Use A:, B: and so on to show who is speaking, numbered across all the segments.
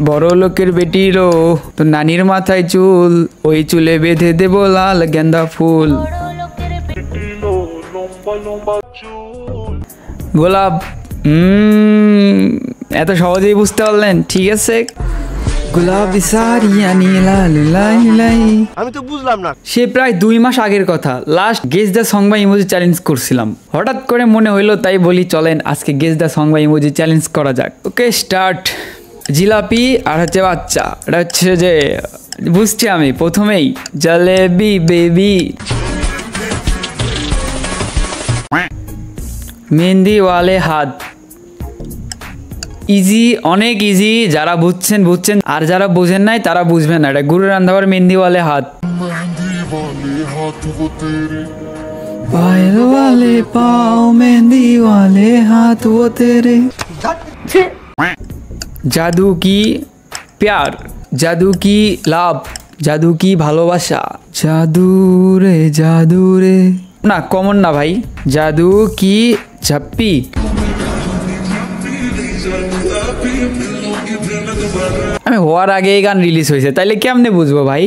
A: বড় লোকের বেটিরও তো নানির মাথায় চুল, ওই চুলে বেঁধে দেব লাল গেন্দা ফুল। গোলাপ। এত সহজেই বুঝতে পারলেন? ঠিক আছে। গোলাপি সারিয়া নীলা লাই লাই।
B: আমি তো বুঝলাম না।
A: সে প্রায় 2 মাস আগের কথা। লাস্ট গেস দ্য সং বা ইমোজি চ্যালেঞ্জ করছিলাম। হঠাৎ করে মনে হইলো, তাই বলি চলেন আজকে গেস দ্য সং বা ইমোজি চ্যালেঞ্জ করা যাক। Okay start. জিলাপি আর হচ্ছে বাচ্চা, এটা হচ্ছে যে বুঝছি আমি প্রথমেই। জলেবি বেবি। মেহেন্দি ওয়ালে হাত। ইজি, অনেক ইজি। যারা বুঝছেন বুঝছেন, আর যারা বুঝেন নাই তারা বুঝবেন না। এটা গুরু রান্ধাবার মেহেন্দি ওয়ালে হাত। पायल वाले पाँव मेहंदी वाले हाथ वो तेरे। জাদু কি প্যার, জাদু কি লাভ, জাদু কি ভালোবাসা। জাদু রে না, কমন না ভাই। জাদু কি ঝাপ্পি। আমি হওয়ার আগে এই গান রিলিজ হয়েছে, তাইলে কেমনে বুঝবো ভাই?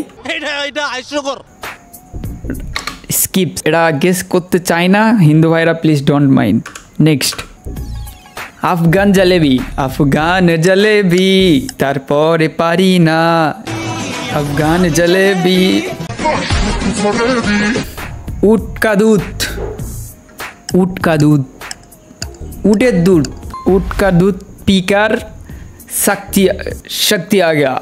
A: স্কিপ, এটা গেস করতে চাই না। হিন্দু ভাইরা please don't mind. Next. Afghan jalebi, Afghan jalebi তারপরে পারি না। আফগান জলেবি। উট কা দুধ, উট কা দুধ, উটের দুধ। উট কা দুধ পিকার শক্তি আ গয়া।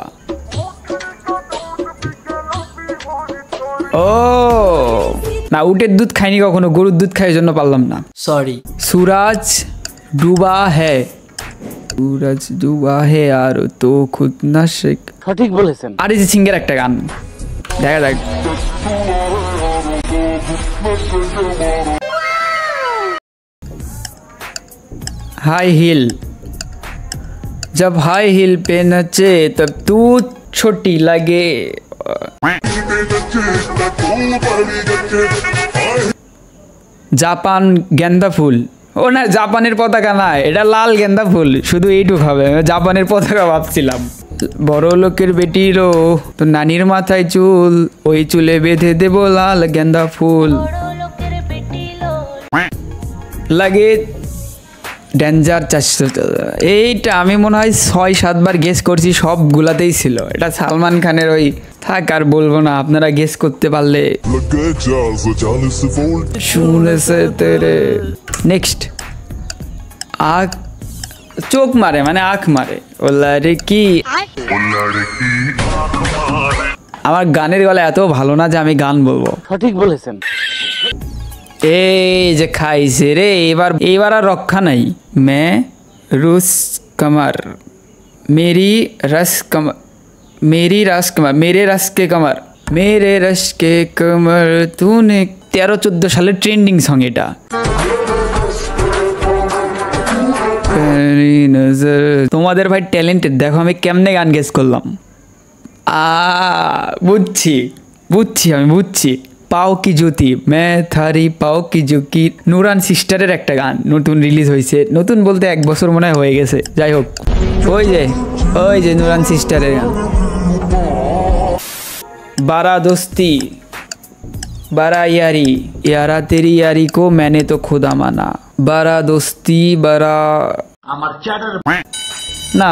A: ও না, উটের দুধ খাইনি কখনো, গরুর দুধ খাই জন্য পারলাম না, সরি। সুরাজ ডুবা হ্যাঁ, সুরাজ ডুবা হে আর তো খুদ না শেখ।
B: সঠিক বলেছেন।
A: অরিজিৎ সিং এর একটা গান, দেখা যাক। हाई हिल, जब हाई हिल पे नचे तब तू छोटी लगे। জাপান গেন্দা ফুল। ও না, জাপানের পতাকা না, এটা লাল গেন্দা ফুল। শুধু এইটুক হবে, জাপানের পতাকা ভাবছিলাম। বড় লোকের বেটিরও তো নানির মাথায় চুল, ওই চুলে বেঁধে দেব লাল গেন্দা ফুল। লাগে ডেঞ্জার 400। এইটা আমি মনে হয় 6-7 বার গেস করছি, সবগুলাতেই ছিল। এটা সালমান খানের ওই, থাক আর বলবো না, আপনারা গেস করতে পারলে। শুনেছে তেরে। নেক্সট। আখ চোখ মারে মানে আখ মারে। ওলা রে কি। আমার গানের গলা এত ভালো না যে আমি গান বলবো।
B: সঠিক বলেছেন।
A: এই যে খাইছে রে, এবার আর রক্ষা নাই। মে রুস কমর, মেরি রস কমর, মেরি রস কমর, মেরে রস কে কমর, মেরে রস কে কমর তুনে। 13-14 সালের ট্রেন্ডিং সং এটা। তোমাদের ভাই ট্যালেন্টেড, দেখো আমি কেমনে গান গেস করলাম। বুঝছি আমি বুঝছি। পাও কি জ্যোতি, মে থারি পাও কি জ্যোতি। নুরান সিস্টারের একটা গান নতুন রিলিজ হয়েছে। নতুন বলতে 1 বছর মনে হয় হয়ে গেছে, যাই হোক। ওই যে নুরান সিস্টারের গান। বারা দোস্তি বারা ইয়ারি, ইয়ারা তেরি ইয়ারি কো मैंने तो खुदा माना। বারা দোস্তি বারা আমার চ্যাটার না।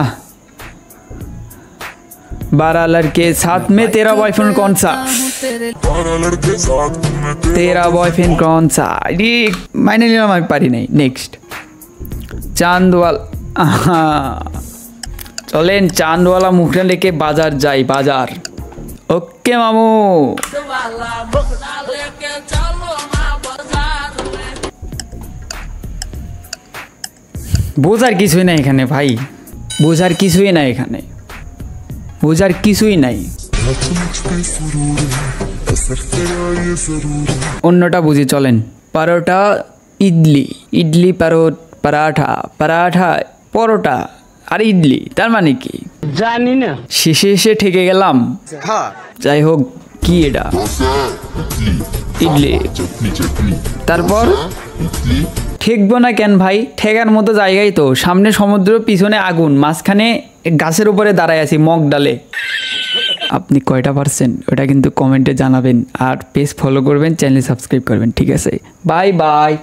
A: 12 लड़के साथ में तेरा बॉयफ्रेंड कौन सा, तेरा बॉयफ्रेंड कौन सा। माइने নিলাম আমি পারি নাই। নেক্সট। চাঁদওয়াল, চলেন চাঁদওয়ালা মুখটা লেকে বাজার যাই, বাজার। ওকে মামু। বোঝার কিছুই নাই এখানে ভাই, বোঝার কিছুই নাই এখানে, বোঝার কিছুই নাই। অন্যটা বুঝি চলেন। পরোটা ইডলি, ইডলি পরাঠা, পরাঠা পরোটা আর ইডলি, তার মানে কি
B: জানি না।
A: শেষে এসে ঠেকে গেলাম। যাই হোক, কি এটা? ইডলি। তারপর ঠেকবো না কেন ভাই? ঠেকার মতো জায়গায় তো, সামনে সমুদ্র, পিছনে আগুন, মাঝখানে গাছের উপরে দাঁড়ায় আছি মগ ডালে। আপনি কয়টা পারছেন ওটা কিন্তু কমেন্টে জানাবেন, আর পেজ ফলো করবেন, চ্যানেল সাবস্ক্রাইব করবেন, ঠিক আছে? Bye bye.